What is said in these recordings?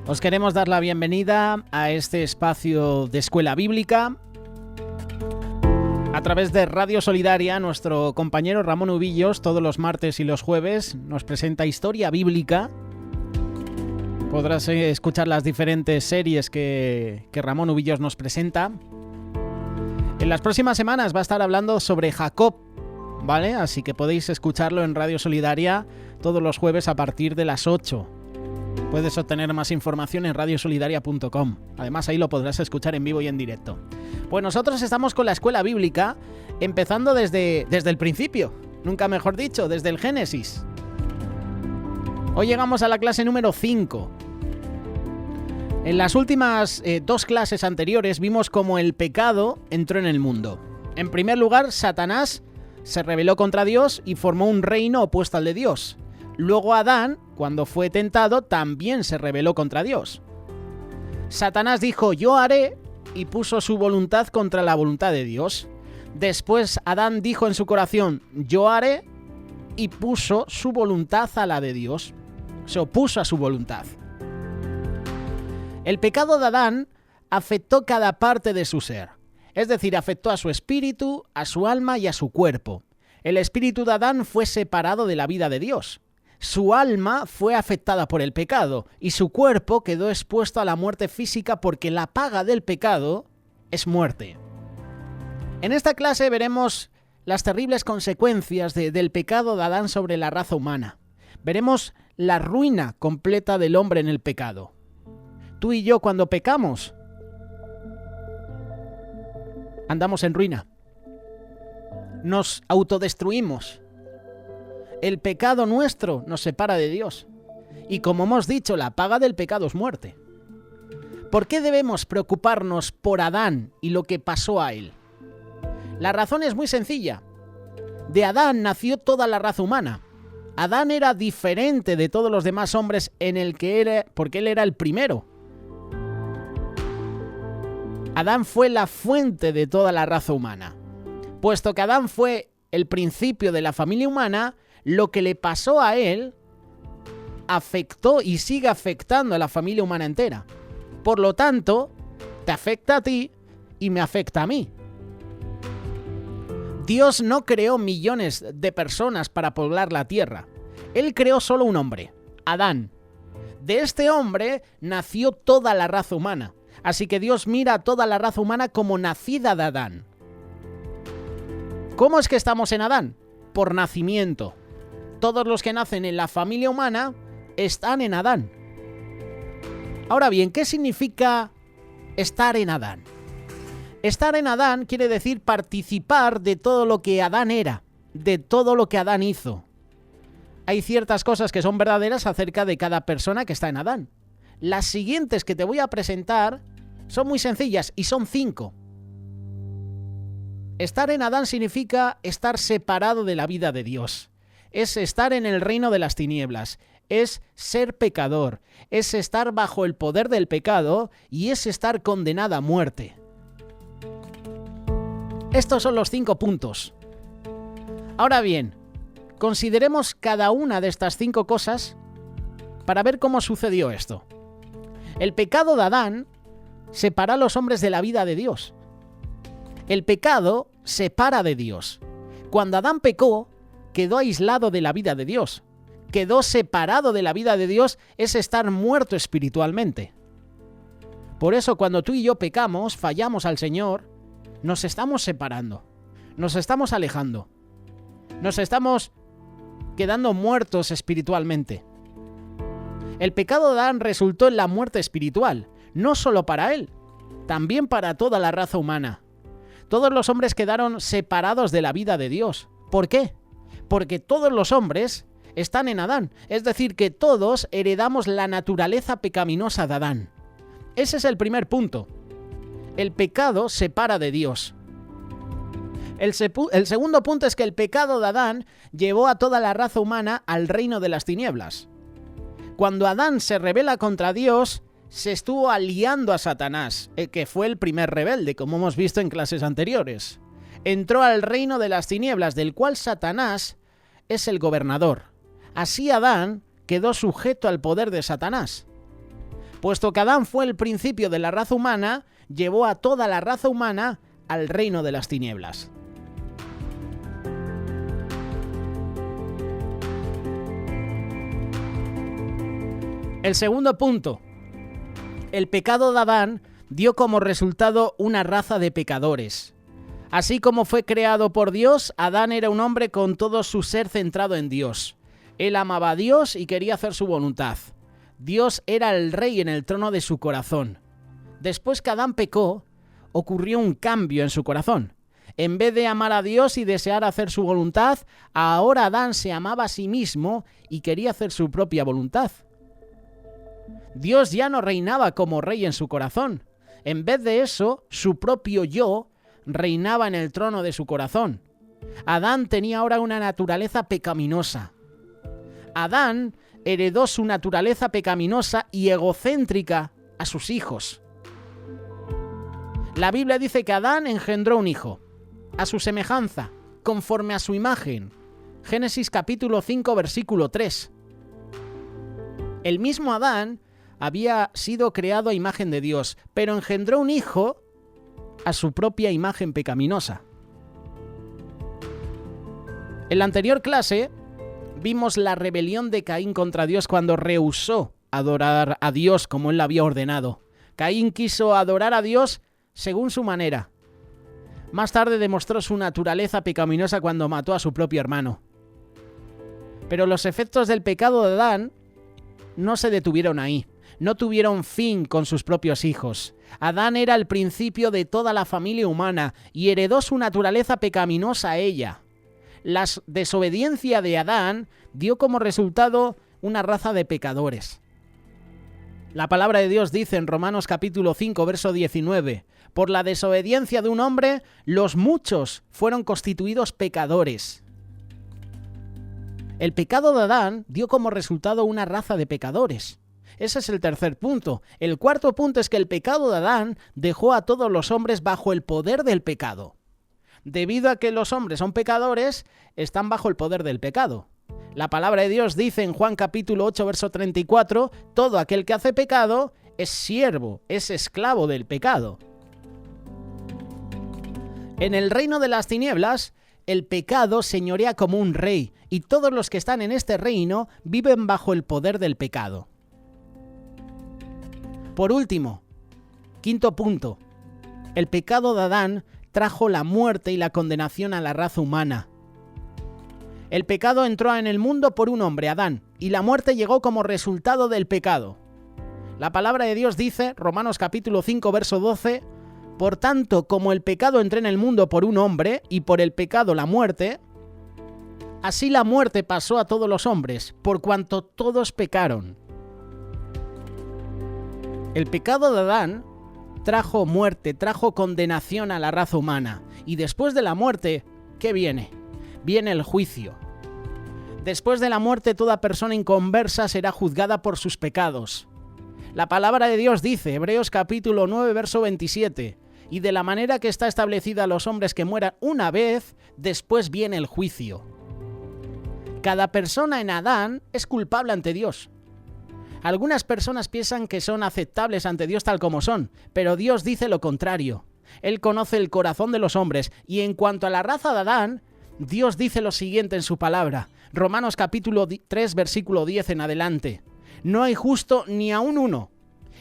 Os queremos dar la bienvenida a este espacio de Escuela Bíblica. A través de Radio Solidaria, nuestro compañero Ramón Ubillos, todos los martes y los jueves, nos presenta historia bíblica. Podrás escuchar las diferentes series que Ramón Ubillos nos presenta. En las próximas semanas va a estar hablando sobre Jacob, ¿vale? Así que podéis escucharlo en Radio Solidaria todos los jueves a partir de las 8. Puedes obtener más información en radiosolidaria.com. Además, ahí lo podrás escuchar en vivo y en directo. Pues nosotros estamos con la Escuela Bíblica, empezando desde el principio, nunca mejor dicho, desde el Génesis. Hoy llegamos a la clase número 5. En las últimas dos clases anteriores vimos cómo el pecado entró en el mundo. En primer lugar, Satanás se rebeló contra Dios y formó un reino opuesto al de Dios. Luego Adán, cuando fue tentado, también se rebeló contra Dios. Satanás dijo, yo haré, y puso su voluntad contra la voluntad de Dios. Después Adán dijo en su corazón, yo haré, y puso su voluntad a la de Dios. Se opuso a su voluntad. El pecado de Adán afectó cada parte de su ser. Es decir, afectó a su espíritu, a su alma y a su cuerpo. El espíritu de Adán fue separado de la vida de Dios. Su alma fue afectada por el pecado y su cuerpo quedó expuesto a la muerte física porque la paga del pecado es muerte. En esta clase veremos las terribles consecuencias del pecado de Adán sobre la raza humana. Veremos la ruina completa del hombre en el pecado. Tú y yo, cuando pecamos, andamos en ruina. Nos autodestruimos. El pecado nuestro nos separa de Dios. Y como hemos dicho, la paga del pecado es muerte. ¿Por qué debemos preocuparnos por Adán y lo que pasó a él? La razón es muy sencilla. De Adán nació toda la raza humana. Adán era diferente de todos los demás hombres porque él era el primero. Adán fue la fuente de toda la raza humana. Puesto que Adán fue el principio de la familia humana, lo que le pasó a él afectó y sigue afectando a la familia humana entera. Por lo tanto, te afecta a ti y me afecta a mí. Dios no creó millones de personas para poblar la tierra. Él creó solo un hombre, Adán. De este hombre nació toda la raza humana. Así que Dios mira a toda la raza humana como nacida de Adán. ¿Cómo es que estamos en Adán? Por nacimiento. Todos los que nacen en la familia humana están en Adán. Ahora bien, ¿qué significa estar en Adán? Estar en Adán quiere decir participar de todo lo que Adán era, de todo lo que Adán hizo. Hay ciertas cosas que son verdaderas acerca de cada persona que está en Adán. Las siguientes que te voy a presentar son muy sencillas y son 5. Estar en Adán significa estar separado de la vida de Dios. Es estar en el reino de las tinieblas. Es ser pecador. Es estar bajo el poder del pecado y es estar condenado a muerte. Estos son los 5 puntos. Ahora bien, consideremos cada una de estas 5 cosas para ver cómo sucedió esto. El pecado de Adán separa a los hombres de la vida de Dios. El pecado separa de Dios. Cuando Adán pecó, quedó aislado de la vida de Dios. Quedó separado de la vida de Dios, es estar muerto espiritualmente. Por eso cuando tú y yo pecamos, fallamos al Señor, nos estamos separando, nos estamos alejando, nos estamos quedando muertos espiritualmente. El pecado de Adán resultó en la muerte espiritual, no solo para él, también para toda la raza humana. Todos los hombres quedaron separados de la vida de Dios. ¿Por qué? Porque todos los hombres están en Adán, es decir, que todos heredamos la naturaleza pecaminosa de Adán. Ese es el primer punto. El pecado separa de Dios. El segundo punto es que el pecado de Adán llevó a toda la raza humana al reino de las tinieblas. Cuando Adán se rebela contra Dios, se estuvo aliando a Satanás, que fue el primer rebelde, como hemos visto en clases anteriores. Entró al reino de las tinieblas, del cual Satanás es el gobernador. Así Adán quedó sujeto al poder de Satanás. Puesto que Adán fue el principio de la raza humana, llevó a toda la raza humana al reino de las tinieblas. El segundo punto. El pecado de Adán dio como resultado una raza de pecadores. Así como fue creado por Dios, Adán era un hombre con todo su ser centrado en Dios. Él amaba a Dios y quería hacer su voluntad. Dios era el rey en el trono de su corazón. Después que Adán pecó, ocurrió un cambio en su corazón. En vez de amar a Dios y desear hacer su voluntad, ahora Adán se amaba a sí mismo y quería hacer su propia voluntad. Dios ya no reinaba como rey en su corazón. En vez de eso, su propio yo reinaba en el trono de su corazón. Adán tenía ahora una naturaleza pecaminosa. Adán heredó su naturaleza pecaminosa y egocéntrica a sus hijos. La Biblia dice que Adán engendró un hijo, a su semejanza, conforme a su imagen. Génesis capítulo 5, versículo 3. El mismo Adán había sido creado a imagen de Dios, pero engendró un hijo a su propia imagen pecaminosa. En la anterior clase vimos la rebelión de Caín contra Dios cuando rehusó adorar a Dios como él lo había ordenado. Caín quiso adorar a Dios según su manera. Más tarde demostró su naturaleza pecaminosa cuando mató a su propio hermano. Pero los efectos del pecado de Adán no se detuvieron ahí. No tuvieron fin con sus propios hijos. Adán era el principio de toda la familia humana y heredó su naturaleza pecaminosa a ella. La desobediencia de Adán dio como resultado una raza de pecadores. La palabra de Dios dice en Romanos capítulo 5, verso 19, por la desobediencia de un hombre, los muchos fueron constituidos pecadores. El pecado de Adán dio como resultado una raza de pecadores. Ese es el tercer punto. El cuarto punto es que el pecado de Adán dejó a todos los hombres bajo el poder del pecado. Debido a que los hombres son pecadores, están bajo el poder del pecado. La palabra de Dios dice en Juan capítulo 8, verso 34, todo aquel que hace pecado es siervo, es esclavo del pecado. En el reino de las tinieblas, el pecado señorea como un rey, y todos los que están en este reino viven bajo el poder del pecado. Por último, quinto punto, el pecado de Adán trajo la muerte y la condenación a la raza humana. El pecado entró en el mundo por un hombre, Adán, y la muerte llegó como resultado del pecado. La palabra de Dios dice, Romanos capítulo 5, verso 12, por tanto, como el pecado entró en el mundo por un hombre, y por el pecado la muerte, así la muerte pasó a todos los hombres, por cuanto todos pecaron. El pecado de Adán trajo muerte, trajo condenación a la raza humana. Y después de la muerte, ¿qué viene? Viene el juicio. Después de la muerte, toda persona inconversa será juzgada por sus pecados. La palabra de Dios dice, Hebreos capítulo 9, verso 27, y de la manera que está establecida a los hombres que mueran una vez, después viene el juicio. Cada persona en Adán es culpable ante Dios. Algunas personas piensan que son aceptables ante Dios tal como son, pero Dios dice lo contrario. Él conoce el corazón de los hombres, y en cuanto a la raza de Adán, Dios dice lo siguiente en su palabra. Romanos capítulo 3, versículo 10 en adelante. No hay justo ni aun uno.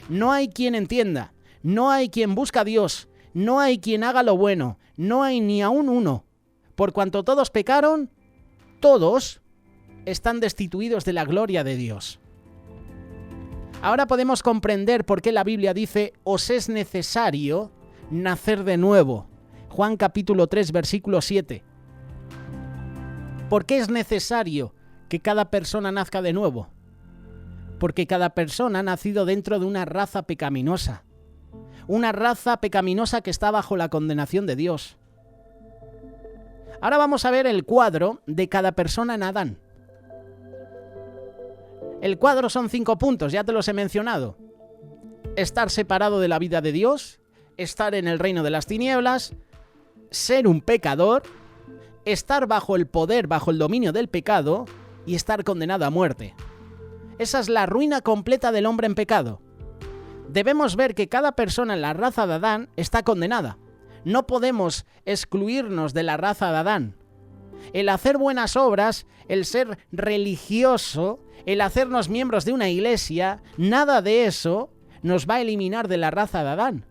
No hay quien entienda. No hay quien busque a Dios. No hay quien haga lo bueno. No hay ni aun uno. Por cuanto todos pecaron, todos están destituidos de la gloria de Dios. Ahora podemos comprender por qué la Biblia dice, os es necesario nacer de nuevo. Juan capítulo 3, versículo 7. ¿Por qué es necesario que cada persona nazca de nuevo? Porque cada persona ha nacido dentro de una raza pecaminosa. Una raza pecaminosa que está bajo la condenación de Dios. Ahora vamos a ver el cuadro de cada persona en Adán. El cuadro son 5 puntos, ya te los he mencionado. Estar separado de la vida de Dios, estar en el reino de las tinieblas, ser un pecador, estar bajo el poder, bajo el dominio del pecado y estar condenado a muerte. Esa es la ruina completa del hombre en pecado. debemos ver que cada persona en la raza de Adán está condenada. No podemos excluirnos de la raza de Adán. El hacer buenas obras, el ser religioso, el hacernos miembros de una iglesia, nada de eso nos va a eliminar de la raza de Adán.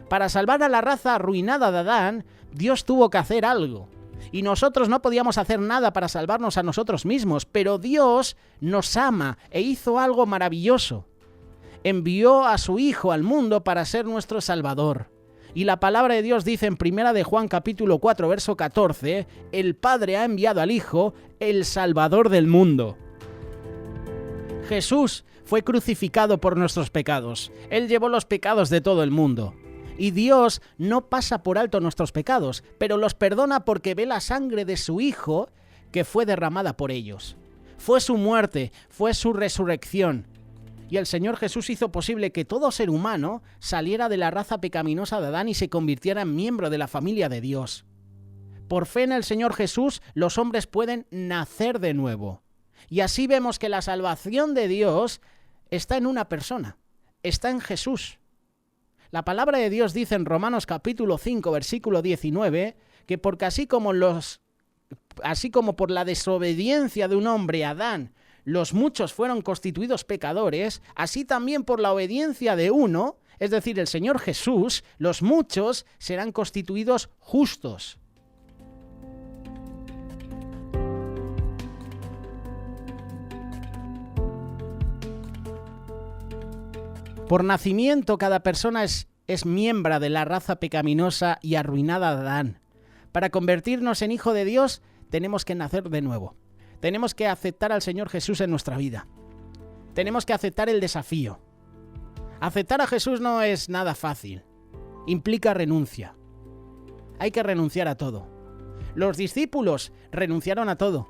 Para salvar a la raza arruinada de Adán, Dios tuvo que hacer algo. Y nosotros no podíamos hacer nada para salvarnos a nosotros mismos, pero Dios nos ama e hizo algo maravilloso. Envió a su Hijo al mundo para ser nuestro Salvador. Y la palabra de Dios dice en 1 de Juan capítulo 4, verso 14, el Padre ha enviado al Hijo, el Salvador del mundo. Jesús fue crucificado por nuestros pecados. Él llevó los pecados de todo el mundo. Y Dios no pasa por alto nuestros pecados, pero los perdona porque ve la sangre de su Hijo que fue derramada por ellos. Fue su muerte, fue su resurrección. Y el Señor Jesús hizo posible que todo ser humano saliera de la raza pecaminosa de Adán y se convirtiera en miembro de la familia de Dios. Por fe en el Señor Jesús, los hombres pueden nacer de nuevo. Y así vemos que la salvación de Dios está en una persona, está en Jesús. La palabra de Dios dice en Romanos capítulo 5, versículo 19, que porque así como por la desobediencia de un hombre, Adán, los muchos fueron constituidos pecadores, así también por la obediencia de uno, es decir, el Señor Jesús, los muchos serán constituidos justos. Por nacimiento, cada persona es miembro de la raza pecaminosa y arruinada de Adán. Para convertirnos en hijo de Dios, tenemos que nacer de nuevo. Tenemos que aceptar al Señor Jesús en nuestra vida. Tenemos que aceptar el desafío. Aceptar a Jesús no es nada fácil. Implica renuncia. Hay que renunciar a todo. Los discípulos renunciaron a todo.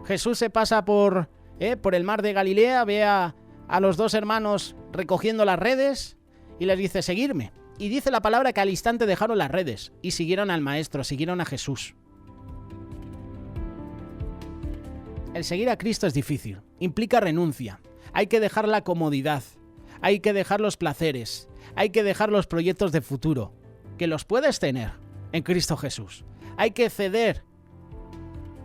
Jesús se pasa por el mar de Galilea, ve a los dos hermanos recogiendo las redes y les dice, seguidme. Y dice la palabra que al instante dejaron las redes y siguieron al Maestro, siguieron a Jesús. El seguir a Cristo es difícil, implica renuncia. Hay que dejar la comodidad, hay que dejar los placeres, hay que dejar los proyectos de futuro, que los puedes tener en Cristo Jesús. Hay que ceder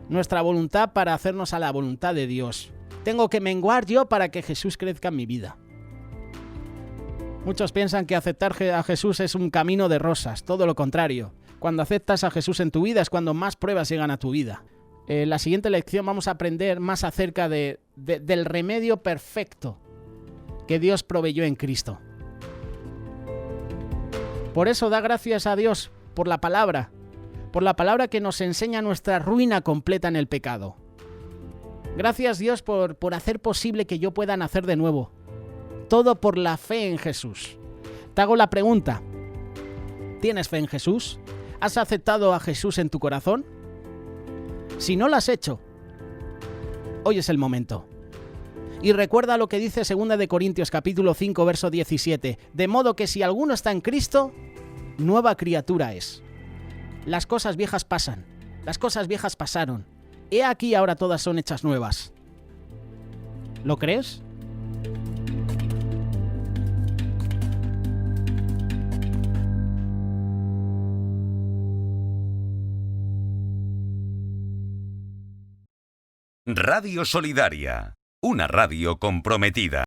nuestra voluntad para hacernos a la voluntad de Dios. Tengo que menguar yo para que Jesús crezca en mi vida. Muchos piensan que aceptar a Jesús es un camino de rosas, todo lo contrario. Cuando aceptas a Jesús en tu vida es cuando más pruebas llegan a tu vida. En la siguiente lección vamos a aprender más acerca del remedio perfecto que Dios proveyó en Cristo. Por eso da gracias a Dios por la palabra que nos enseña nuestra ruina completa en el pecado. Gracias Dios por hacer posible que yo pueda nacer de nuevo. Todo por la fe en Jesús. Te hago la pregunta, ¿tienes fe en Jesús? ¿Has aceptado a Jesús en tu corazón? Si no lo has hecho, hoy es el momento. Y recuerda lo que dice 2 de Corintios capítulo 5, verso 17. De modo que si alguno está en Cristo, nueva criatura es. Las cosas viejas pasan, las cosas viejas pasaron. He aquí ahora todas son hechas nuevas. ¿Lo crees? Radio Solidaria, una radio comprometida.